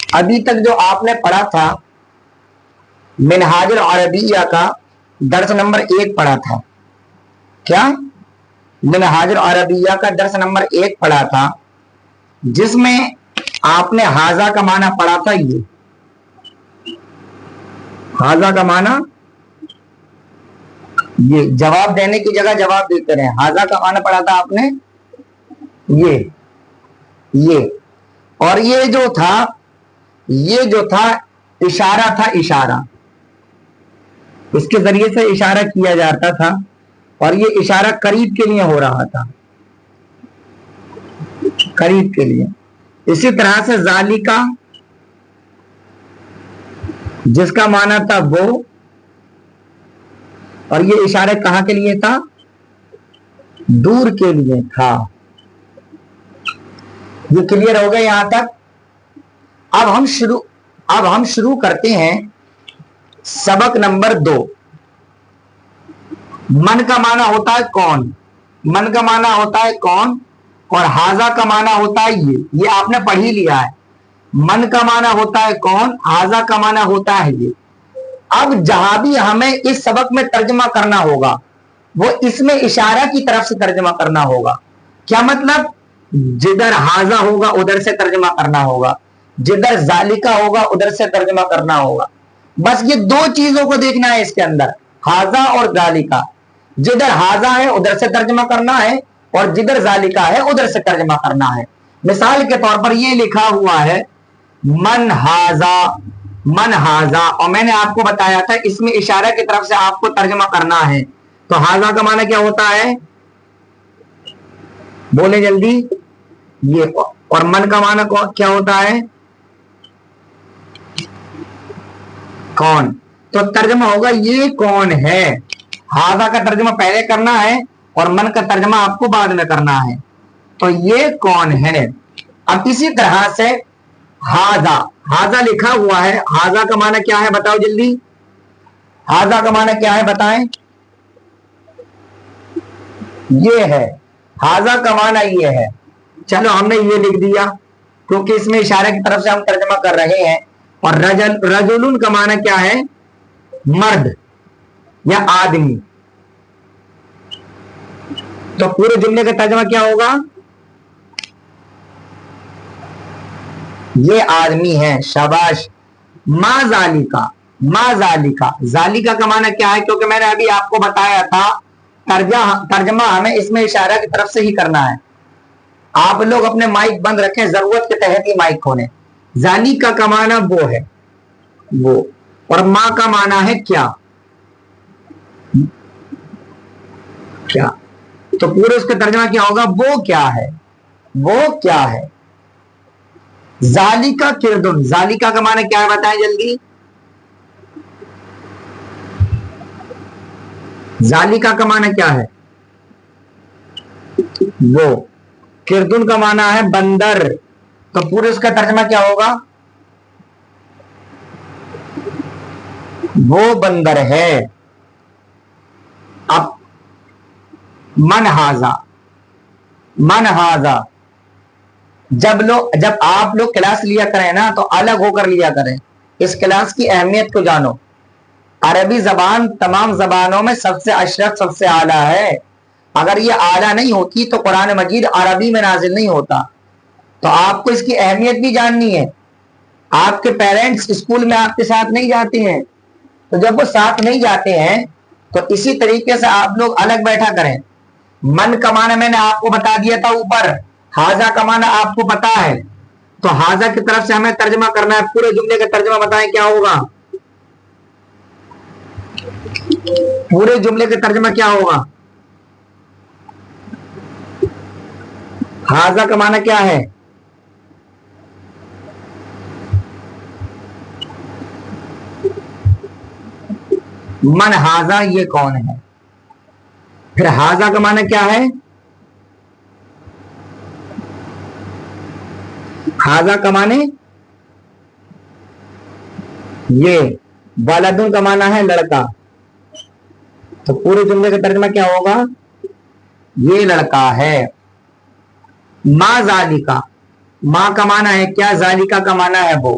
ابھی تک جو آپ نے پڑھا تھا منہاج العربیہ کا درس نمبر 1 پڑھا تھا. کیا منہاج العربیہ کا درس نمبر 1 پڑھا تھا، جس میں آپ نے حاضہ کا معنی پڑھا تھا. یہ حاضہ کا معنی، یہ جواب دینے کی جگہ جواب دیتے رہے. حاضہ کا معنی پڑھا تھا آپ نے یہ اور یہ جو تھا اشارہ تھا. اشارہ اس کے ذریعے سے اشارہ کیا جاتا تھا، اور یہ اشارہ قریب کے لیے ہو رہا تھا، قریب کے لیے. اسی طرح سے ذالکا، جس کا معنی تھا وہ، اور یہ اشارہ کہاں کے لیے تھا؟ دور کے لیے تھا. یہ کلیئر ہو گیا یہاں تک؟ اب ہم شروع کرتے ہیں سبق نمبر 2. من کا معنی ہوتا ہے کون، من کا معنی ہوتا ہے کون، اور حاضہ کا معنی ہوتا ہے یہ آپ نے پڑھ ہی لیا ہے. من کا معنی ہوتا ہے کون، حاضہ کا معنی ہوتا ہے یہ. اب جہاں بھی ہمیں اس سبق میں ترجمہ کرنا ہوگا وہ اس میں اشارہ کی طرف سے ترجمہ کرنا ہوگا. کیا مطلب؟ جدھر حاضہ ہوگا ادھر سے ترجمہ کرنا ہوگا، جدھر ذالکہ ہوگا ادھر سے ترجمہ کرنا ہوگا. بس یہ 2 چیزوں کو دیکھنا ہے اس کے اندر، حاضہ اور ذالکہ. جدھر حاضہ ہے ادھر سے ترجمہ کرنا ہے، اور جدھر ذالکہ ہے ادھر سے ترجمہ کرنا ہے. مثال کے طور پر یہ لکھا ہوا ہے من حاضہ، من حاضہ، اور میں نے آپ کو بتایا تھا اس میں اشارہ کی طرف سے آپ کو ترجمہ کرنا ہے. تو حاضہ کا معنی کیا ہوتا ہے؟ بولے جلدی. یہ. اور من کا معنی کیا ہوتا ہے؟ کون. تو ترجمہ ہوگا یہ کون ہے. حاضہ کا ترجمہ پہلے کرنا ہے اور من کا ترجمہ آپ کو بعد میں کرنا ہے. تو یہ کون ہے. اب اسی طرح سے حاضہ، حاضہ لکھا ہوا ہے. حاضہ کا معنی کیا ہے بتاؤ جلدی. حاضہ کا معنی کیا ہے بتائیں. یہ ہے حاضہ کا معنی، یہ ہے. چلو ہم نے یہ لکھ دیا کیونکہ اس میں اشارے کی طرف سے ہم ترجمہ کر رہے ہیں. اور رجل کا معنی کیا ہے؟ مرد یا آدمی. تو پورے جملے کا ترجمہ کیا ہوگا؟ یہ آدمی ہے. شاباش. ما ذالکا، ما ذالکا، ذالکا کا معنی کیا ہے؟ کیونکہ میں نے ابھی آپ کو بتایا تھا ترجمہ ہمیں اس میں اشارہ کی طرف سے ہی کرنا ہے. آپ لوگ اپنے مائک بند رکھیں، ضرورت کے تحت ہی مائک کھولیں. ذالکا کا معنی وہ ہے، وہ. اور ما کا معنی ہے کیا، کیا. تو پورے اس کا ترجمہ کیا ہوگا؟ وہ کیا ہے، وہ کیا ہے. ذالکا کردن، ذالکا کا معنی کیا ہے بتائیں جلدی. ذالکا کا معنی کیا ہے؟ وہ. کردن کا معنی ہے بندر. تو پورے اس کا ترجمہ کیا ہوگا؟ وہ بندر ہے. اب من حاضہ، من حاضہ. جب آپ لوگ کلاس لیا کریں نا تو الگ ہو کر لیا کریں. اس کلاس کی اہمیت کو جانو. عربی زبان تمام زبانوں میں سب سے اشرف، سب سے اعلیٰ ہے. اگر یہ اعلیٰ نہیں ہوتی تو قرآن مجید عربی میں نازل نہیں ہوتا. تو آپ کو اس کی اہمیت بھی جاننی ہے. آپ کے پیرنٹس اسکول میں آپ کے ساتھ نہیں جاتے ہیں، تو جب وہ ساتھ نہیں جاتے ہیں تو اسی طریقے سے آپ لوگ الگ بیٹھا کریں. من کا معنی میں نے آپ کو بتا دیا تھا اوپر. حاضہ کا معنی آپ کو پتا ہے. تو حاضہ کی طرف سے ہمیں ترجمہ کرنا ہے. پورے جملے کا ترجمہ بتائیں کیا ہوگا. پورے جملے کا ترجمہ کیا ہوگا. حاضہ کا معنی کیا ہے؟ من حاضہ، یہ کون ہے. پھر حاضہ کا معنی کیا ہے؟ حاضہ کا معنی یہ. ولدن کا معنی ہے لڑکا. تو پورے جملے کا ترجمہ کیا ہوگا؟ یہ لڑکا ہے. ما ذالکا، ما کا معنی ہے کیا، ذالکا کا معنی ہے وہ.